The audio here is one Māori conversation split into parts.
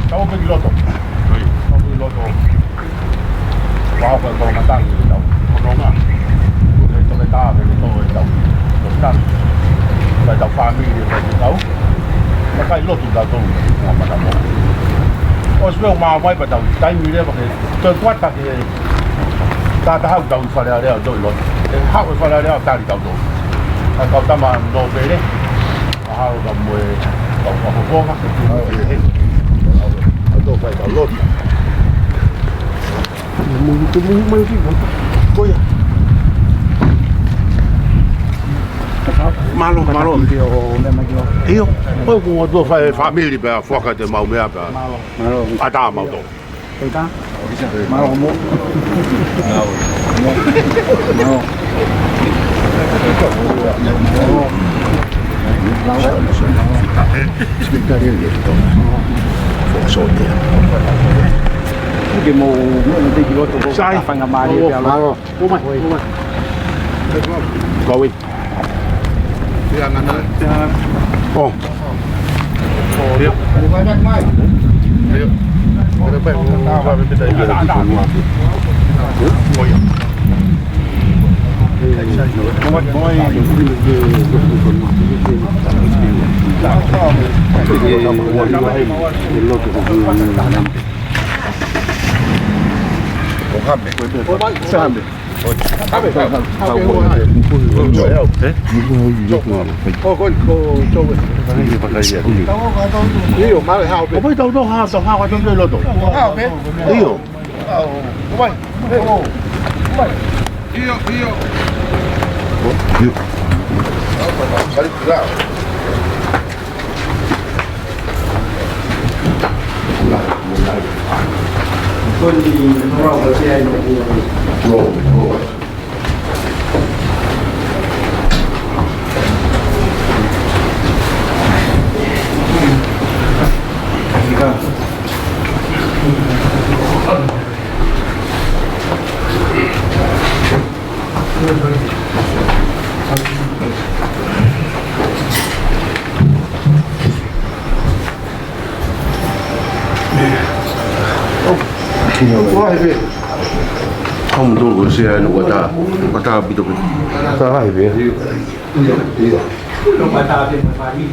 Stavo per il lotto. Stavo per il lotto. Wow, per come mandare il lotto. Non ha. Dove sta, dove sta, dove sta. Dove sta. Dove sta famiglia, dove sta. Ma fai il lotto da dove? Ma da dove? Ho spero ma vai per da. Dai mi leva che. Per quattro che. Da hao da fa la la dove lotto. Hao fa la la da di da dove. A cậu ta mà đồ về đấy, hao đồng mười đồng một phố khác thì hết, đồ phải đào lót, mùng cái gì vậy, coi à, malo, iyo, ôi cũng đồ phải family bé, phá cái gì màu mè bé, à ta màu đồ, malo không, malo. Cái màu nó đi kilo tôi sai phần ngầm mà đi vào đó. Ô mày. Coi. Ồ. Đi. Cái nhắc mai. Đi. Cái bé nó vào bên đây cái đá. Ngồi. Quindi non roba se hai không tôi của xe nó của ta bị tụt ta hay về không phải ta thì phải đi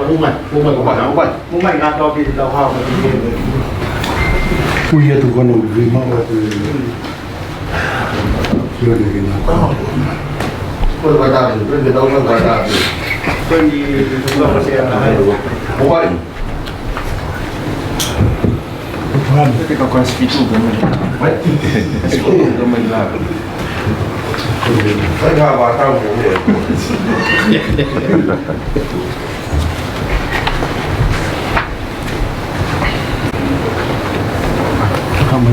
không mày làm đâu thì đâu học bây giờ tụi con vì mà chưa được cái nào con phải ta thì cái đâu nó phải ta quindi chúng ta sẽ không phải Perché con quella schifo come là. Phải ra vào tao ngủ rồi. Không.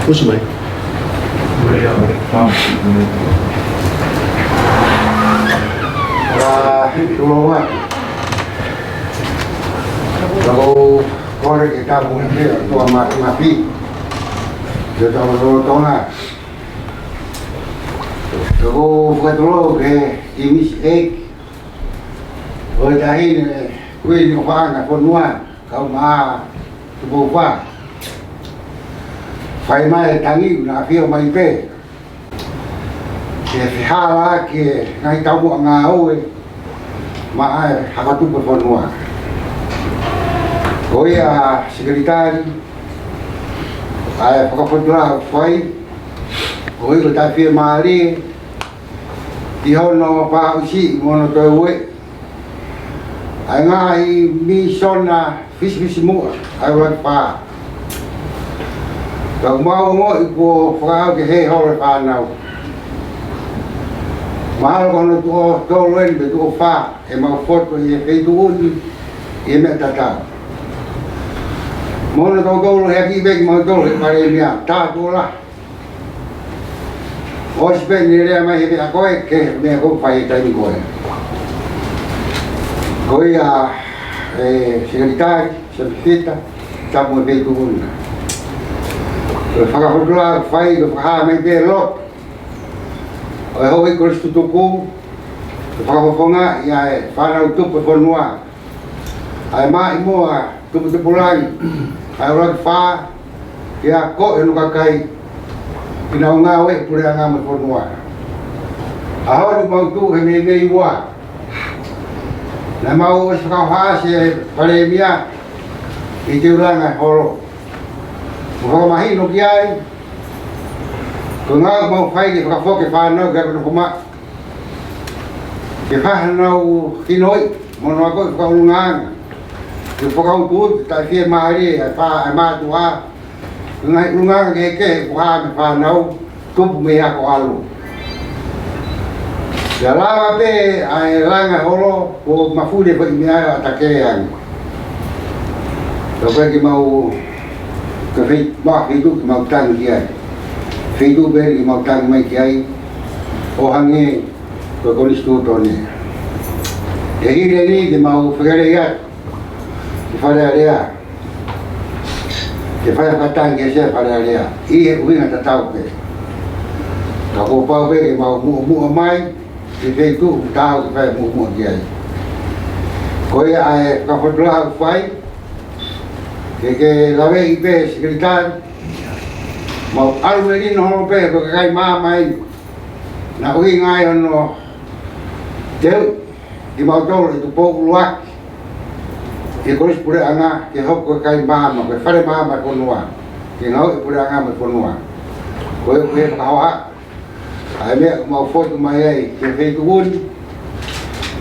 What's your name? Đúng không ạ? Kalau kau kita punya dia tu amat mati, dia tahu tu lah. Kalau buat dulu ke imis egg, orang jahil kuih ni orang nak penuan, kau mah tu buat. Fai mai tangi nak fio mai pe. Ke fihala ke ngai tahu buat ngau, mai hak tu penuan. Oi a secretário, a facultura foi, oi que está firma ali, e eu não para o si, mono to oi, a ngai mission na fish mu, a vai pa, então mau mo ipo fao que he hol pa não, mal quando tu len de tu fa, e mau foto e feito un, e me tata. Mona tau tau he ki bek mau tau he pare mea, tā tō la. o spend ni rea mai he ako ke me ko fai tai ko ia secretary secretary tamu be tu una whakahotoa whai ka whakaha mai pe lot o e hoi kore stutuku whakahofonga ia e whanau tupu whanua ai mai mua tupu tupurai ai ora wha ia ko e nuka kai ina o ngā oe pure a ngā mai whanua a hoi ni mau tu he me mei mua na mau o se whakahoha se whare mia i te uranga horo ko mahi no ki ai ko ngā mau whai ki whakafoke whanau kia kono kuma ke whanau kinoi mono ako i whakaulunganga ke whakautu tai whia maari ai mātua ngai ulunganga ke heke whaha me whanau tupu me ako alu kia lawa pe ai langa holo ko mafure pa i mea atake ai ko ki mau ka fei ma fei tu mau tang ki ai fei tu ber ki mau tang mai ki ai o hange ko ko listu to ne e hire ni de mau fere ya ki fare area ke fare ka tang ke se fare area i e uinga ta tau pe ka ko pa pe ki mau mu mai ki fei tu tau ki fare mu ki ai ko ia ai ka fodla fai que la ve i pe secretar mau alu ni no pe ko kai ma mai na ui ngai no teu ki mau to le tu po lua ke ko pure anga ke hop ko kai ma ma ke fare ma ko noa ke ngau pure anga ma ko noa ko e ka ha ai me mau foto mai ai ke ve tu un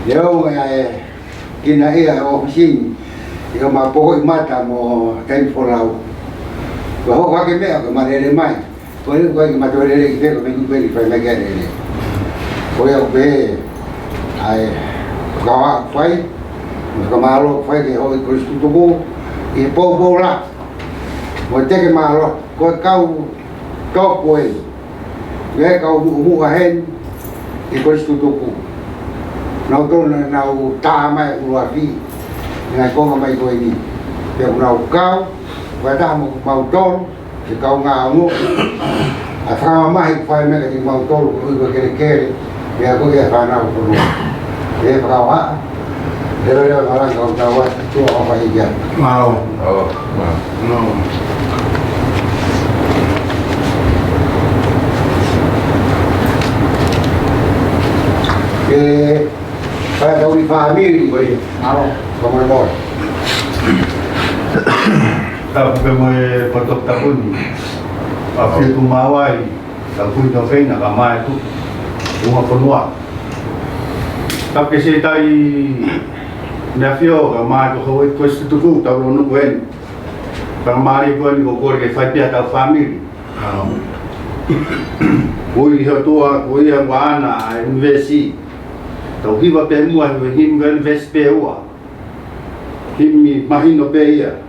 eu ai ki na ia oficina ika mapoho i mata mo ten folau ko ho ka ke me ko marere mai ko ni ko ki matorere ki ko me ku pe fai me gere ni ko ya be ai gawa fai ko malo fai ke ho ko stu tu i po la mo te ke malo ko kau to ko e ye kau mu ha hen i ko stu tu ku na to na ta mai u la fi ngai ko ngai ko ini pe una kau wa da mo mau ton ke kau nga ngo a fa mai fa me ke mau ton ko ke ya ko ke fa na ko no e fa wa de lo ala ka ta wa tu o fa ya mau no que para una familia pues como el amor Tapi mo patok tapon. After tumaway, tapon na kay nakamay tu. Uma ponwa. Tapi si tay nafio kamay ko hoy question tu ku tawlo no kwen. Pamari ko ni ko ke fai pia ta family. Ui hatua ui wana investi. Tau hiwa pe mua him invest pe ua. Himi mahino pe ia.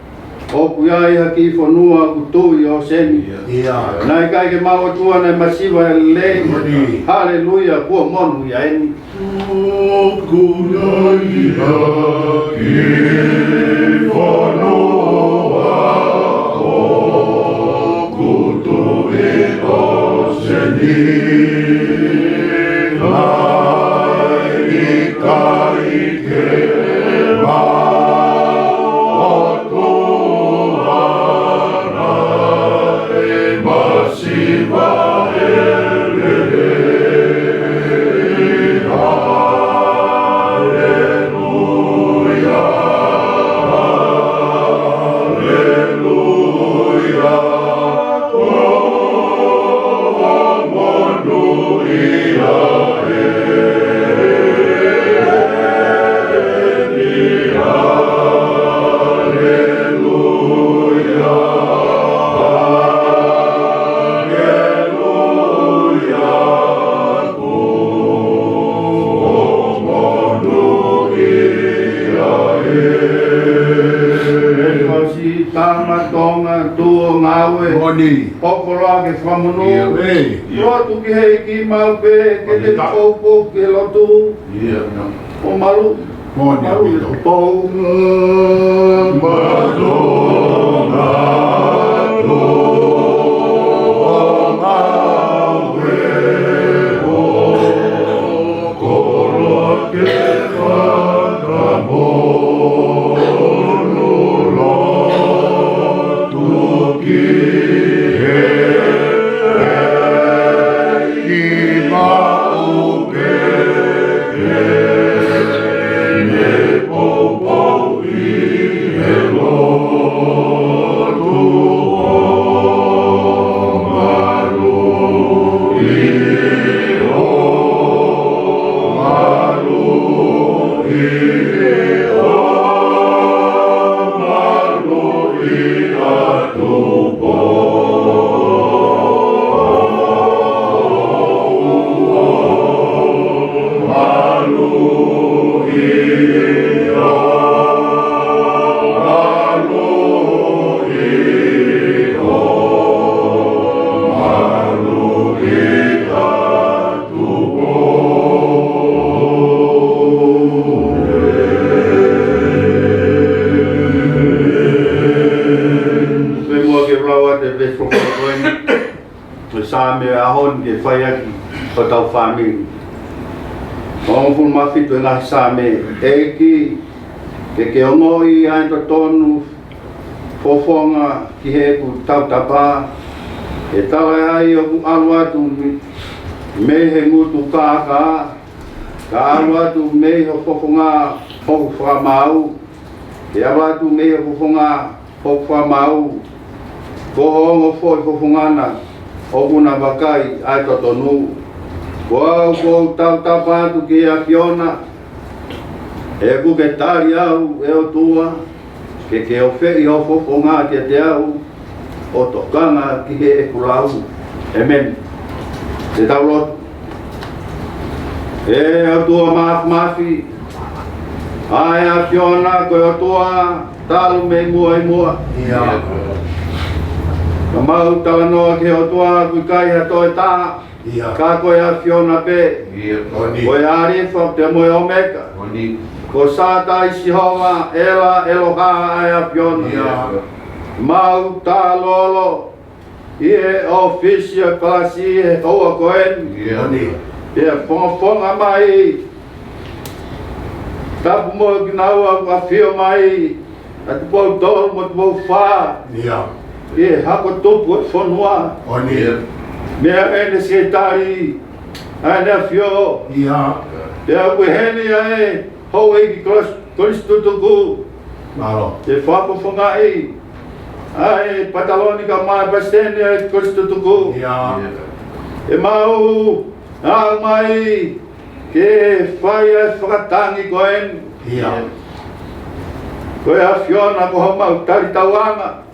O kuia ia ki fonua kutui o seni. Nai kai ke mau tua nei masiva le. Haleluia kua monu ia eni. O kuia ia ki fonua o kutui o seni. Nai kai ke mau Hallelujah, Moni. Pokoloa ke whamunu. Ei. Rotu ki hei ki mau pe, ke te poupo ke lotu. O maru. Moni. Maru i to pou. Same ahon ke whaiaki o tau whāmingi. Ongu mawhitu e ngahi same eiki ke ongo i aento tonu fofonga ki heku tau tapa e tawa ai o ku alu atu me he ngutu ka alu atu me ho fofonga hoku whamau e alu atu me ho fofonga hoku whamau ko hongo foi fofongana o kuna wakai ai totonu. Wau ko tau tapatu ki a Fiona. E ku ke tari au e o tua. Ke o whei o fofonga te te au. O tokanga ki he e kulau. Amen. Te tau lotu. E o tua mafi. Ai a Fiona ko o tua talu me mua i mua. Ka mau tala noa ke o tua kui kai ha toi tā. Ka koe a Fiona pe. Koe arifa te moe o meka. Ko sāta i sihoa ela eloha ai a Fiona. Mau tā lolo. I e ofisia klasi e hoa koen. E fonga mai. Tapu moe ki naua a fio mai. A tu pau tolu mo tu pau wha. E hako topu e whanua. Mea ene se tari. Ane a fio. E a koe hene ai. Hou e ki Kristu tuku. E whako whangai. Ai pataloni ka mai pastene e Kristu tuku. E mau. A mai. Ke whai e whakatangi koen. Koe a Fiona ko ho mau tari tauanga.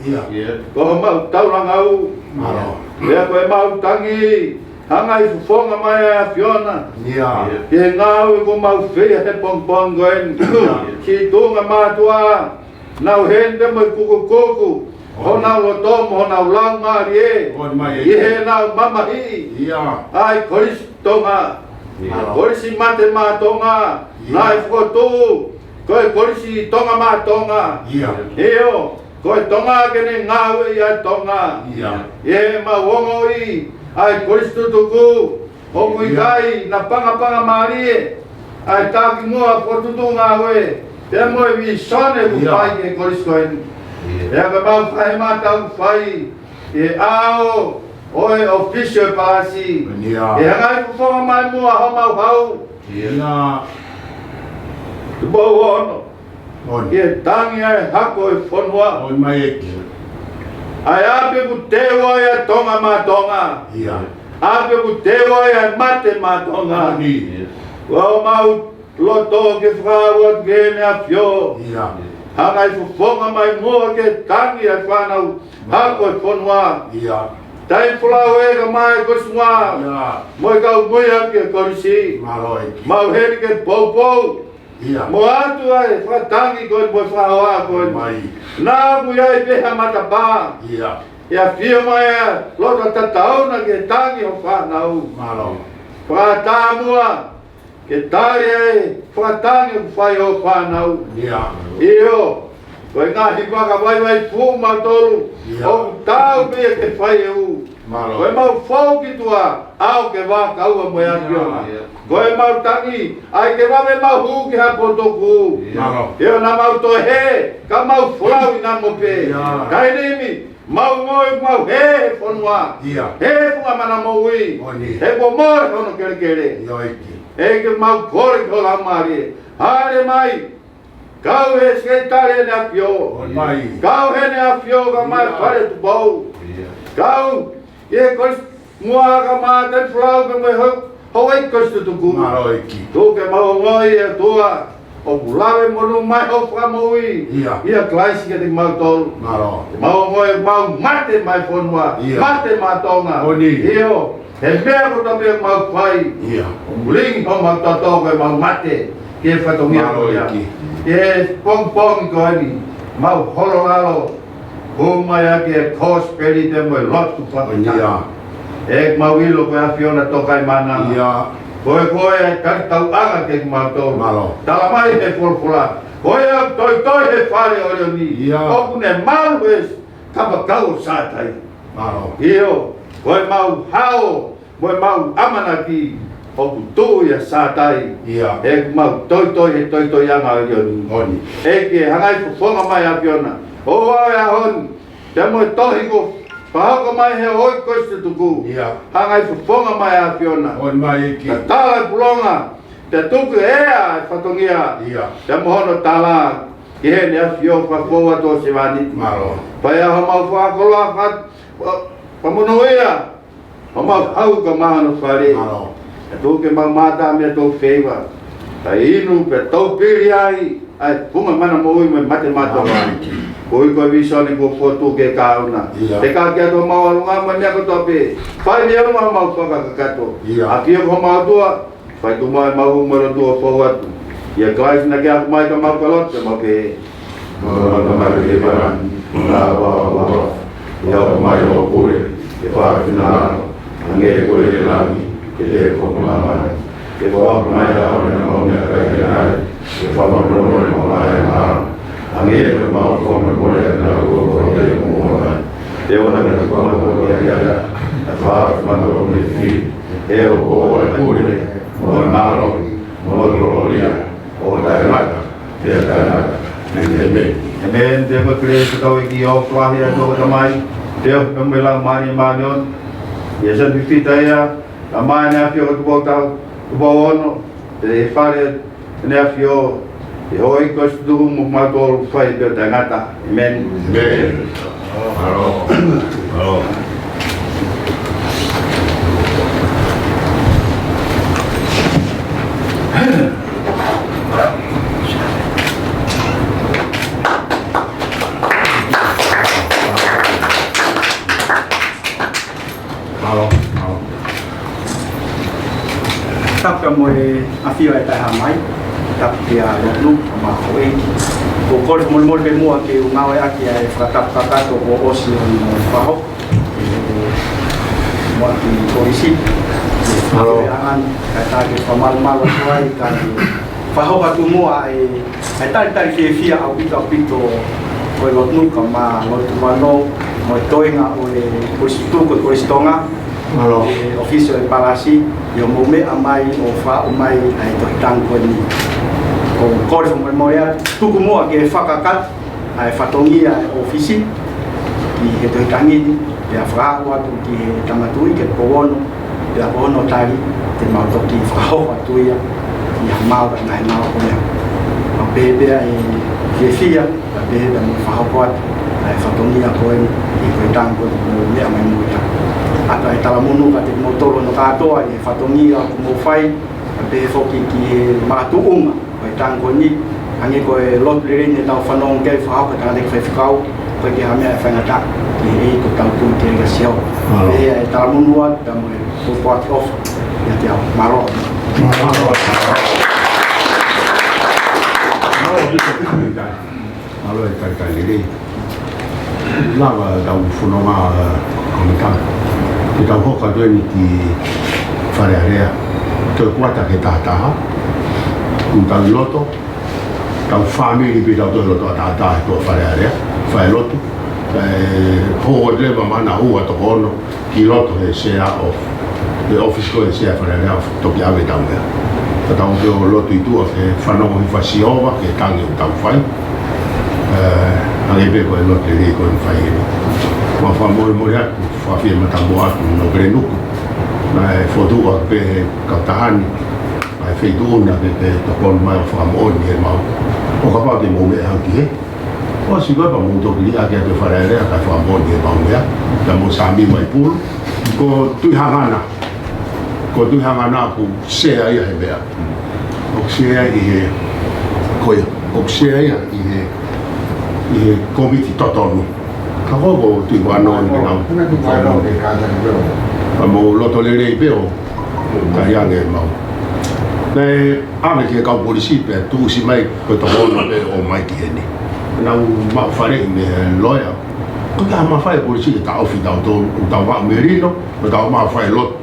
Ko ho mau tauranga u. Lea koe mau tangi. Hanga i fufonga mai a Fiona. Ke ngau e ko mau whea he pongpong koen. Ki tunga mātua. Nau hende mai kuku kuku. Ho nau lotomo, ho nau lau ngari e. I he nau mamahi. Ai korisi tonga. Korisi mate mātonga. Nai whakotu. Koe korisi tonga mātonga. Eo, koe tonga kene ngāwe i ai tonga. E ma wongo i ai korisi tutuku. Hongu i kai na panga maari e. Ai tāki mua potutu ngāwe. Te moe vi sone ku pai ke korisi koen. E aka mau whahe mātau whai. E ao, oe official pāsi. E hangai kufonga mai mua ho mau hau. Bau ono. Ke tangi ai hako e whanua. Ai ape ku tewa e tonga mātonga. Ape ku tewa e mate mātonga. Wau mau loto ke whakaua ke ne a fio. Hangai whufonga mai mua ke tangi e whanau hako e whanua. Tai whulau e ka mai korisua. Moi kau muia ke korisi. Mau heri ke pou. Mo atu ai whatangi koe mo whaoa koe. Nā kui ai peha matapā. ia fia mai lo ta tau na ke tangi o fa nau Malo. fa ta mua ke tari fa tangi o fa o fa nau Ia. io ko nga hi pa ka vai fu ma tolu o tau be ke fa eu Malo. ko mau fo ki tua au ke va ka u mo ya pio ko mau tangi ai ke va me mau hu ki ha po to ku Malo. io na mau to he ka mau flau na mo pe kai ni mi mau mau he fonwa Ia. he funga mana mo wi Oni. he bo mo hono kere kere Ioiki. e ke mau kore ko la mari hare mai kau he se tare na pio Mai. kau he na pio ka mai pare tu bau Ia. kau e ko mua ka ma te flau ke me ho ai ko stu tu ku Malo iki. tu ke mau ngoi e tua o bulave mo mai ho fra mo wi Ia. ia klasi ke te mau tol Malo. mau ngoi mau mate mai fonwa Ia. mate matonga Oni. io he mea ko ta be mau pai Ia. Muling ho mau tato ko mau mate ke fatongia Malo ya iki. ke pong ko ani mau hololalo ko mai ke kospeli te mo lot tu pa Ia. e mau ilo ko afiona to kai mana Ia. ko e ka tau anga ke mau to Malo. tala mai he folfola ko e toi he fare o ni Ia. ko ne mau es ka kau sa tai Malo. io ko mau hao mo mau amana ki o tu ya sa tai Ia. e mau toi anga o ni Oni. e ke hangai fu fonga mai apiona o wa ya hon te mo tohi ko pa ko mai he oi ko se tuku Ia. hangai fu fonga mai apiona On mai iki. ta tala pulonga te tuku e a fatongia Ia. te mo hono tala ke he ne afio pa foa to se vani Malo. pa ya ha mau fa ko la fa pa mo no ia ha mau hau ka mahano fare Malo. e tuke mau mata me to feiva ta inu pe to piri ai ai punga mana mo i me mate mata Malo iki. Oi ko viso ni ko foto ke kauna. Ia. Te ka ke to mau lunga ma me ko to pe. Fai ni lunga mau ko ka ka to. Ia. Aki ko mau tua. Fai tu mai mau mo ro tua fo wat. Ia klais na ke mai ka mau kolot te mau pe. Malo mai ke para. La wa wa. Ia ko mai o pure. Ke fa fina. Ange ko le lami. Ke le ko mama. Ke wa mai ya o na mo me ka ke ai. Ke fa mo ro mo mai ma. Angin mau kau memulai lagu boleh mulai. Dewa nak kau memulai ada. Far mandu mesti. Eu boleh boleh. Monaro, monolia. Oleh mana? Dia kan. Amen. Dia berkeliling kita iki au flahir do tamai. Dia pembelang mani manion. Ia sen fita ya. Amai na fio tu botau. Tu bono. Dia fare na fio e hoi ko stu mo matol fai pe tangata amen Amen. Malo. Malo. Malo. Malo. Tap mo afio ai ta mai. Tap dia lu ma ko e ko ko mo be mo ke u ma wa ki ai fratap ka to o osi no fa ho mo ki ko isi Halo. an ka ta ke famal mal ko ai ka fa ho ka tu mo ai ai ke fia au pito ko lo nu ka ma lo tu ma no mo toinga o e ko stu ko stonga Malo. officio de palasi yo mome amai o fa o mai ai to tango ni o kore mo memoria tu como que fakakat ai fatongia ofisi ki he to tangi ya fra wa tu ki tamatui ke pono ya pono tari te ma to ki fra wa tu ya ma na ko ya ma bebe ai ke fia bebe mo fa wa ai fatongia ko ni ko tango ni amai mo ya ata e talamunu ka te motoro no katoa e fatongia mo fai pe foki ki matuunga ko tango ni ange ko e lot lirine tau fanong ke fa ka ta de fekau ko ki hame fa ngata ki e ko tau tu ke ga siao e talamunu wa ta mo ko pot off ya te maro Malo. Malo bisa kita. Malo ikan kali ini. lava da un funoma come tal che da poco due di fare area che quattro che tata un tal lotto da un family bi da due lotto tata to fare area fai lotto ho leva mana ho to ono chi lotto che sia of the office che sia fare area to chiave da un lotto i tuo che fanno un fasiova che tanto un fai anche per quello che dico in fai ma fa molto fa firma tambo no grenuco ma foto per Catania ma feito una che con mai fa molto ma o capace di muovere anche o si va molto lì a che fare le a fa molto ma da Mozambique mai pur con tu hangana ku sea ia he bea o sea i koia o sea ia i komiti totonu ka hobo tu wano ni na mo loto le rei peo ka yange mau nei ame ke ka polisi pe tu si mai ko to ono pe o mai ki ni na ma fare me loya ko ka ma fai polisi ta ofi da to da wa merino da ma fai lot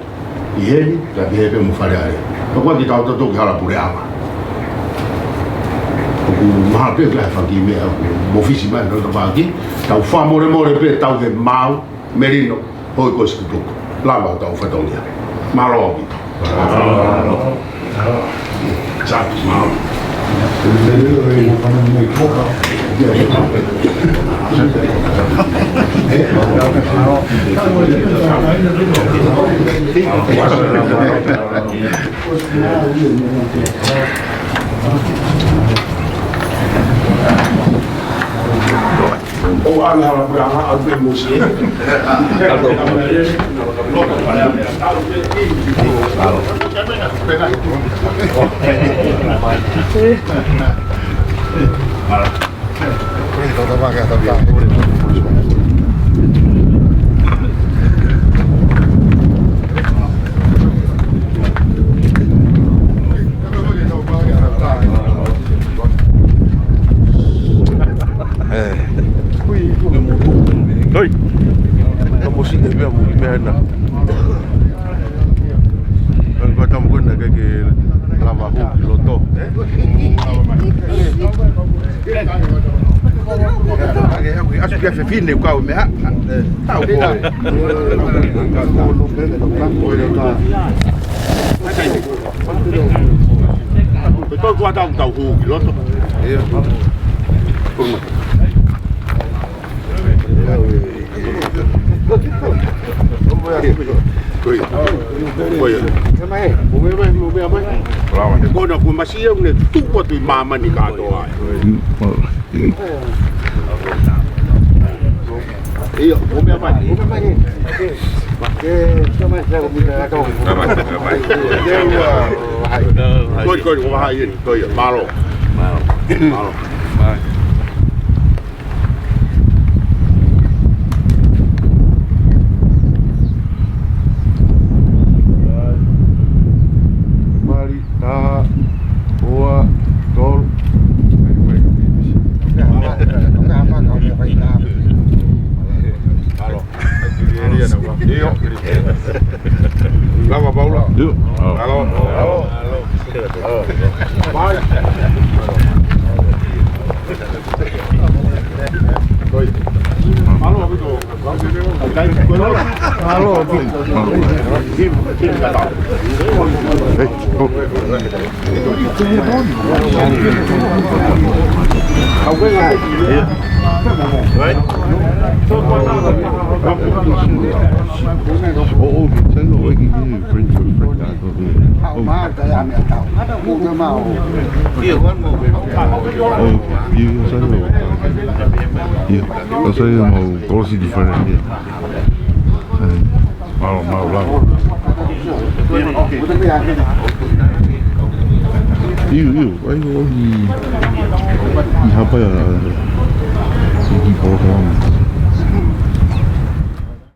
i heni la che per fare area ma quando ti auto che la pure ama ma per la fa di me mo fisi ma non va di da fa more per tau che mau merino poi questo tutto la va da fa donia ma lo ciao ma o alla brava al bel museo Oi, kamu sih dia biar mungkin ada. Kalau kamu guna kayak lama aku loto. Acho que é fine o carro, tá bom. Tôi qua trong tàu hù cái lót con nào cũng mà siêu này tu qua tụi mà đi cả đó iyo bome amani coi có hai yên coi malo Lama Paula. Yuk. Halo. Bye. Halo, betul. Halo. Oh, send away you bring to friend out of me. Hậu má cái ăn ở tàu mua cái màu Oh, you send away. Yeah, I say no close different here. Malo malo. You, why you apa ya? Ini program.